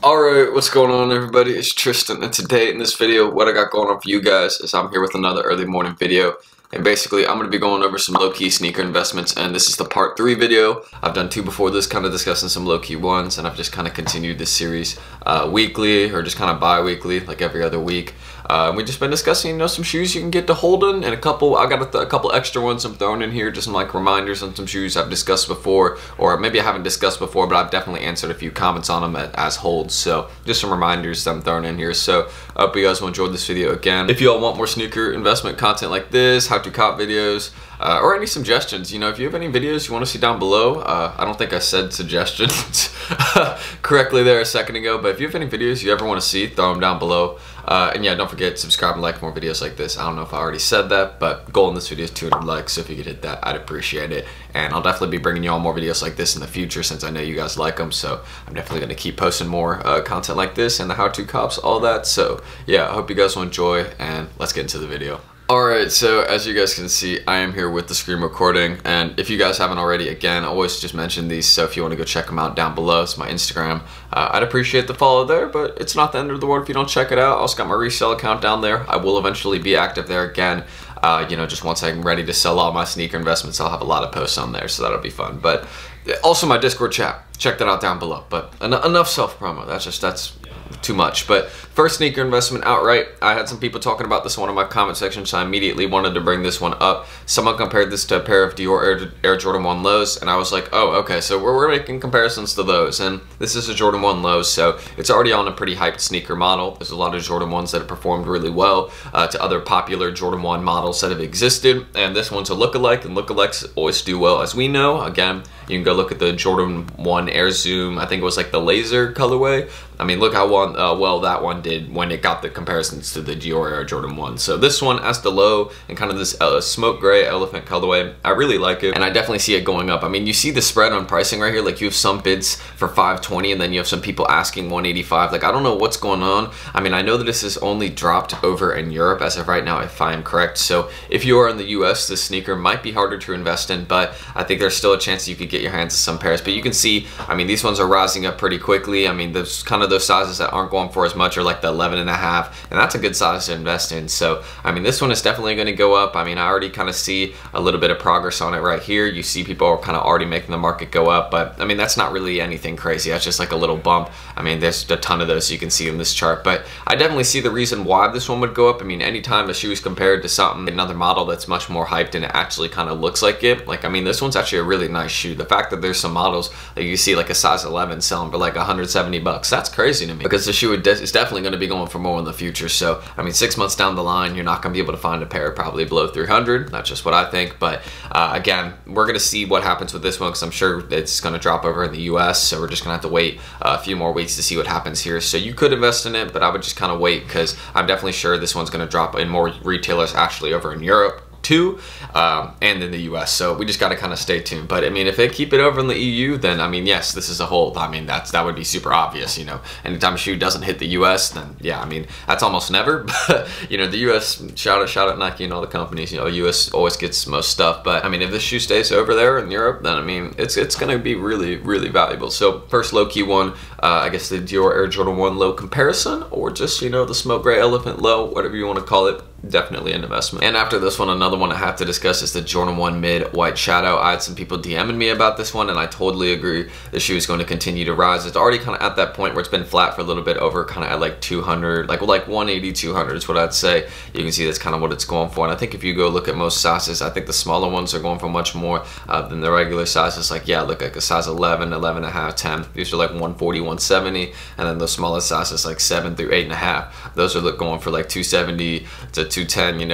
Alright, what's going on everybody? It's Tristan, and today in this video, what I got going on for you guys is I'm here with another early morning video. And basically, I'm going to be going over some low-key sneaker investments, and this is the part 3 video. I've done 2 before this, kind of discussing some low-key ones, and I've just kind of continued this series weekly, or just kind of bi-weekly, like every other week. We've just been discussing, some shoes you can get to Holden, and I got a couple extra ones I'm throwing in here, just some like reminders on some shoes I've discussed before, or maybe I haven't discussed before, but I've definitely answered a few comments on them as holds. So just some reminders that I'm throwing in here. So I hope you guys will enjoy this video again. If you all want more sneaker investment content like this, how to cop videos, or any suggestions, if you have any videos you want to see down below. I don't think I said suggestions correctly there a second ago, but if you have any videos you ever want to see, throw them down below. And yeah, don't forget to subscribe and like more videos like this. I don't know if I already said that, but goal in this video is 200 likes, so if you could hit that, I'd appreciate it. And I'll definitely be bringing you all more videos like this in the future, since I know you guys like them, so I'm definitely going to keep posting more content like this and the how-to cops, all that. So yeah, I hope you guys will enjoy, and let's get into the video. Alright, so as you guys can see, I am here with the screen recording, and if you guys haven't already, again, I always just mention these, so if you want to go check them out down below, it's my Instagram. I'd appreciate the follow there, but it's not the end of the world if you don't check it out. I also got my resale account down there. I will eventually be active there again. Just once I'm ready to sell all my sneaker investments, I'll have a lot of posts on there, so that'll be fun. But also my Discord chat, check that out down below. But enough self-promo, that's too much. But first sneaker investment outright, I had some people talking about this one in my comment section, so I immediately wanted to bring this one up. Someone compared this to a pair of Dior Air Jordan 1 lows, and I was like, oh, okay, so we're making comparisons to those, and this is a Jordan 1 low, so it's already on a pretty hyped sneaker model. There's a lot of Jordan 1s that have performed really well to other popular Jordan 1 models that have existed, and this one's a lookalike, and lookalikes always do well, as we know. Again, you can go look at the Jordan 1 Air Zoom, I think it was like the laser colorway. I mean, look how well that one did when it got the comparisons to the Dior Air Jordan 1. So this one as the low and kind of this smoke gray elephant colorway, I really like it, and I definitely see it going up. I mean, you see the spread on pricing right here. Like, you have some bids for $520, and then you have some people asking $185. Like, I don't know what's going on. I mean, I know that this is only dropped over in Europe as of right now, if I am correct. So if you are in the US, this sneaker might be harder to invest in, but I think there's still a chance you could get your hands on some pairs. But you can see, I mean, these ones are rising up pretty quickly. I mean, there's kind of those sizes that aren't going for as much are like the 11.5, and that's a good size to invest in. So I mean, this one is definitely going to go up. I mean, I already kind of see a little bit of progress on it right here. You see people are kind of already making the market go up, but I mean, that's not really anything crazy. That's just like a little bump. I mean, there's a ton of those you can see in this chart, but I definitely see the reason why this one would go up. I mean, anytime a shoe is compared to something, another model that's much more hyped and it actually kind of looks like it, like, I mean, this one's actually a really nice shoe. The fact that there's some models that you see like a size 11 selling for like 170 bucks, that's crazy to me, because the shoe is definitely going to be going for more in the future. So I mean, 6 months down the line, you're not going to be able to find a pair probably below 300. That's just what I think. But again, we're going to see what happens with this one, because I'm sure it's going to drop over in the US, so we're just going to have to wait a few more weeks to see what happens here. So you could invest in it, but I would just kind of wait, because I'm definitely sure this one's going to drop in more retailers actually over in Europe too, and in the US, so we just got to kind of stay tuned. But I mean, if they keep it over in the EU, then I mean, yes, this is a hold. I mean, that would be super obvious. Anytime a shoe doesn't hit the US, then yeah, I mean, that's almost never. But the US, shout out Nike and all the companies. US always gets most stuff. But I mean, if this shoe stays over there in Europe, then I mean, it's gonna be really, really valuable. So first low key one, I guess the Dior Air Jordan 1 low comparison, or just the smoke gray elephant low, whatever you want to call it. Definitely an investment. And after this one, another one I have to discuss is the Jordan 1 mid white shadow. I had some people DMing me about this one, and I totally agree. The shoe is going to continue to rise. It's already kind of at that point where it's been flat for a little bit over, kind of at like 200, like 180, 200 is what I'd say. You can see that's kind of what it's going for. And I think if you go look at most sizes, I think the smaller ones are going for much more than the regular sizes. Like, yeah, look, like a size 11, 11.5, 10. These are like 140, 170, and then the smallest sizes like 7 through 8.5. Those are going for like 270 to 210.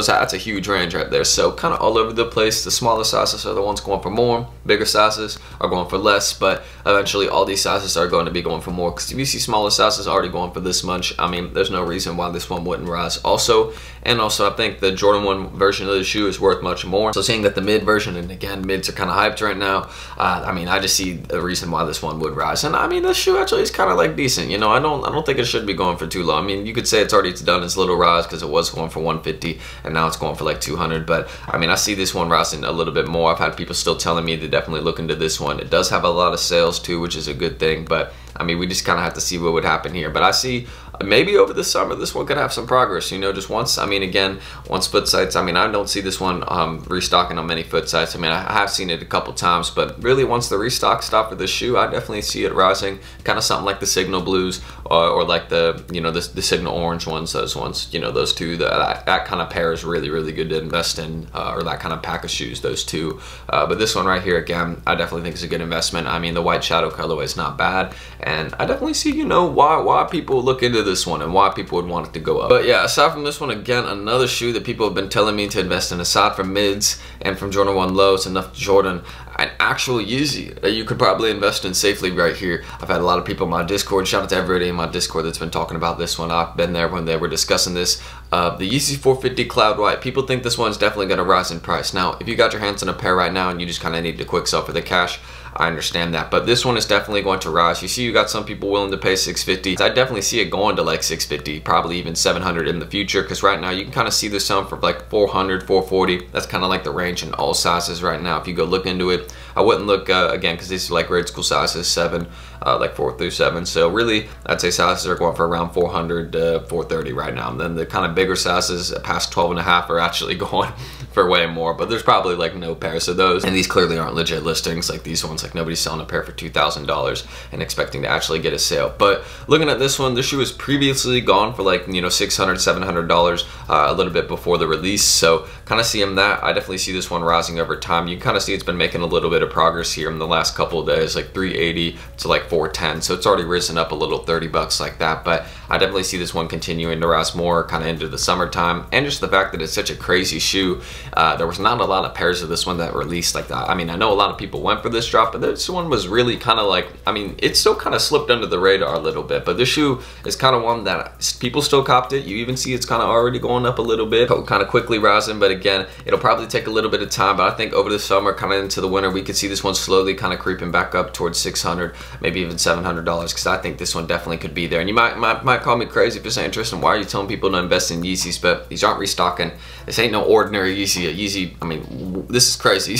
That's a huge range right there. So kind of all over the place. The smaller sizes are the ones going for more, bigger sizes are going for less, but eventually all these sizes are going to be going for more, because if you see smaller sizes already going for this much, I mean, there's no reason why this one wouldn't rise also. And also, I think the Jordan 1 version of the shoe is worth much more. So seeing that the mid version, and again, mids are kind of hyped right now, I mean, I just see a reason why this one would rise. And I mean, this shoe actually is kind of like decent. I don't think it should be going for too low. I mean, you could say it's already done its little rise, because it was going for 150 and now it's going for like 200. But I mean, I see this one rising a little bit more. I've had people still telling me to definitely look into this one. It does have a lot of sales too, which is a good thing. But I mean, we just kind of have to see what would happen here. But I see maybe over the summer this one could have some progress, you know, just once. I mean, again, once foot sites, I mean, I don't see this one restocking on many foot sites. I mean, I have seen it a couple times, but really once the restock stop for this shoe, I definitely see it rising, kind of something like the Signal Blues or like the, you know, the Signal Orange ones, those ones, you know, those two, that kind of pair is really, really good to invest in, or that kind of pack of shoes, those two. But this one right here, again, I definitely think is a good investment. I mean, the white shadow colorway is not bad, and I definitely see, you know, why people look into this one and why people would want it to go up. But yeah, aside from this one, again, another shoe that people have been telling me to invest in, aside from mids and from Jordan 1 lows, enough Jordan, an actual Yeezy that you could probably invest in safely right here. I've had a lot of people in my Discord, shout out to everybody in my Discord that's been talking about this one. I've been there when they were discussing this. The Yeezy 450 Cloud White, people think this one's definitely going to rise in price. Now, if you got your hands on a pair right now and you just kind of need to quick sell for the cash, I understand that, but this one is definitely going to rise. You see, you got some people willing to pay $650. I definitely see it going to like $650, probably even $700 in the future, because right now you can kind of see this some for like $400, $440. That's kind of like the range in all sizes right now. If you go look into it, I wouldn't look again, because these are like grade school sizes, 7, like 4 through 7. So really, I'd say sizes are going for around $400 to $430 right now. And then the kind of bigger sizes past 12.5 are actually going for way more, but there's probably like no pairs of those, and these clearly aren't legit listings like these ones. Like nobody's selling a pair for $2,000 and expecting to actually get a sale. But looking at this one, this shoe was previously gone for like, you know, $600, $700 a little bit before the release. So kind of seeing that, I definitely see this one rising over time. You can kind of see it's been making a little bit of progress here in the last couple of days, like 380 to like 410. So it's already risen up a little, 30 bucks like that. But I definitely see this one continuing to rise more kind of into the summertime, and just the fact that it's such a crazy shoe. There was not a lot of pairs of this one that released like that. I mean, I know a lot of people went for this drop, but this one was really kind of like, I mean, it still kind of slipped under the radar a little bit, but this shoe is kind of one that people still copped it. You even see it's kind of already going up a little bit, kind of quickly rising, but again, it'll probably take a little bit of time. But I think over the summer, kind of into the winter, we could see this one slowly kind of creeping back up towards $600, maybe even $700, because I think this one definitely could be there. And you might call me crazy for saying, Tristan, why are you telling people to invest in Yeezys? But these aren't restocking. This ain't no ordinary Yeezy. A Yeezy, I mean, this is crazy.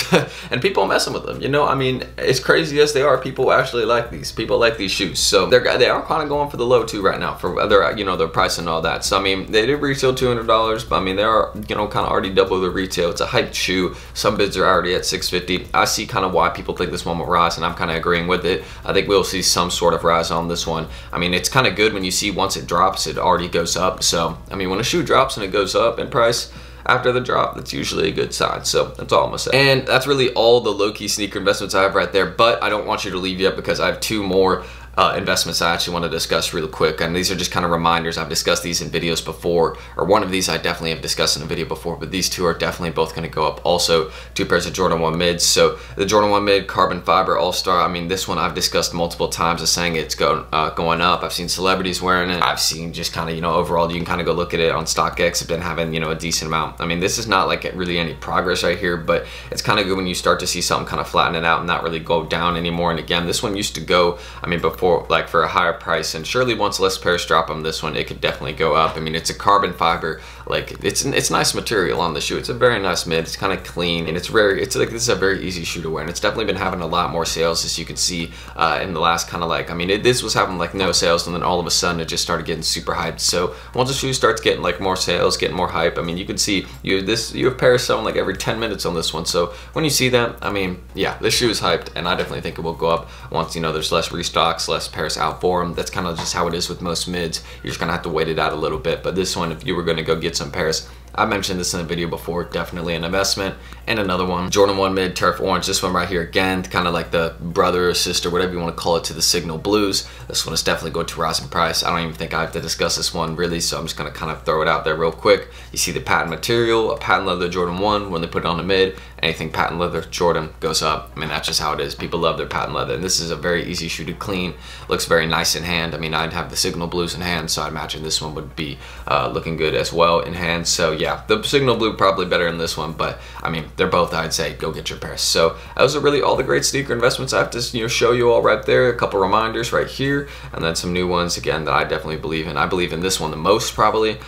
And people are messing with them, you know? I mean, as crazy as they are, people actually like these. People like these shoes. So they are kind of going for the low too right now for their, you know, their price and all that. So I mean, they did retail $200, but I mean, they are, you know, kind of already double the retail. It's a hyped shoe. Some bids are already at $650. I see kind of why people think this one will rise, and I'm kind of agreeing with it. I think we'll see some sort of rise on this one. I mean, it's kind of good when you see once it drops, it already goes up. So I mean, when a shoe drops and it goes up in price after the drop, that's usually a good sign. So that's all I'm gonna say. And that's really all the low-key sneaker investments I have right there, but I don't want you to leave yet, because I have 2 more investments I actually want to discuss real quick, and these are just kind of reminders. I've discussed these in videos before, or one of these I definitely have discussed in a video before, but these 2 are definitely both going to go up. Also, 2 pairs of Jordan 1 mids. So the Jordan 1 mid carbon fiber all-star, I mean, this one I've discussed multiple times as saying it's going up. I've seen celebrities wearing it. I've seen just kind of, you know, overall, you can kind of go look at it on StockX. I've been having, you know, a decent amount. I mean, this is not like really any progress right here, but it's kind of good when you start to see something kind of flatten it out and not really go down anymore. And again, this one used to go, I mean, before, like for a higher price, and surely once less pairs drop on this one, it could definitely go up. I mean, it's a carbon fiber, like it's nice material on the shoe. It's a very nice mid. It's kind of clean, and it's like this is a very easy shoe to wear, and it's definitely been having a lot more sales, as you can see in the last kind of like, I mean, this was having like no sales, and then all of a sudden it just started getting super hyped. So once the shoe starts getting like more sales, getting more hype, I mean, you can see you have pairs selling like every 10 minutes on this one. So when you see that, I mean, yeah, this shoe is hyped, and I definitely think it will go up once, you know, there's less restocks, less pairs out for them. That's kind of just how it is with most mids. You're just gonna have to wait it out a little bit. But this one, if you were gonna go get some pairs, I mentioned this in a video before, definitely an investment. And another one, Jordan 1 mid turf orange. This one right here, again, kind of like the brother or sister, whatever you want to call it, to the Signal Blues. This one is definitely going to rise in price. I don't even think I have to discuss this one really, so I'm just going to kind of throw it out there real quick. You see the patent material, a patent leather Jordan 1, when they put it on the mid, anything patent leather Jordan goes up. I mean, that's just how it is. People love their patent leather, and this is a very easy shoe to clean. Looks very nice in hand. I mean, I'd have the Signal Blues in hand, so I imagine this one would be looking good as well in hand. So yeah, yeah, the Signal Blue probably better than this one, but I mean, they're both, I'd say, go get your pair. So those are really all the great sneaker investments I have to, you know, show you all right there. A couple reminders right here, and then some new ones again that I definitely believe in. I believe in this one the most, probably.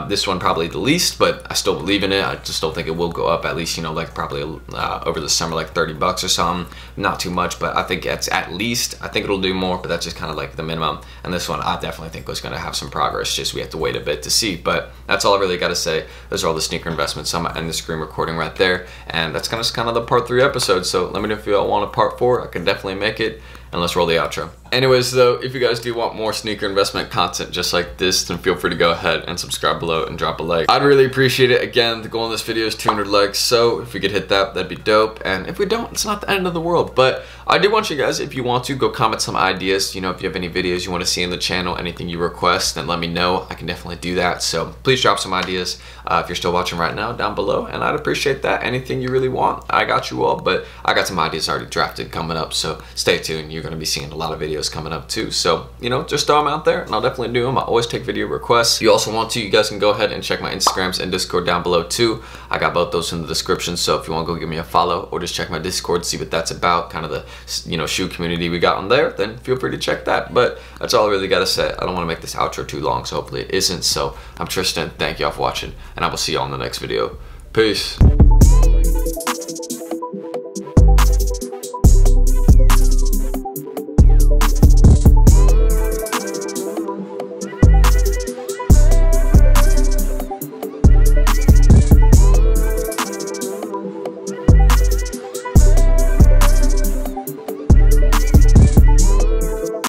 This one probably the least, but I still believe in it. I just don't think it will go up, at least, you know, like probably over the summer, like 30 bucks or something. Not too much, but I think it's at least, I think it'll do more, but that's just kind of like the minimum. And this one I definitely think was going to have some progress, just we have to wait a bit to see. But that's all I really got to say. Those are all the sneaker investments. I'm gonna end the screen recording right there, and that's kind of the part 3 episode. So let me know if you all want a part 4. I can definitely make it, and let's roll the outro. Anyways, though, if you guys do want more sneaker investment content just like this, then feel free to go ahead and subscribe below and drop a like. I'd really appreciate it. Again, the goal on this video is 200 likes, so if we could hit that, that'd be dope. And if we don't, it's not the end of the world. But I do want you guys, if you want to, go comment some ideas. You know, if you have any videos you want to see in the channel, anything you request, then let me know. I can definitely do that. So please drop some ideas if you're still watching right now down below, and I'd appreciate that. Anything you really want, I got you all, but I got some ideas already drafted coming up, so stay tuned. You're going to be seeing a lot of videos coming up too. So, you know, just throw them out there, and I'll definitely do them. I always take video requests. If you also want to, you guys can go ahead and check my Instagrams and Discord down below too. I got both those in the description, so if you want to go give me a follow or just check my Discord, see what that's about, kind of the, you know, shoe community we got on there, then feel free to check that. But that's all I really got to say. I don't want to make this outro too long, so hopefully it isn't. So I'm Tristan. Thank y'all for watching, and I will see y'all in the next video. Peace.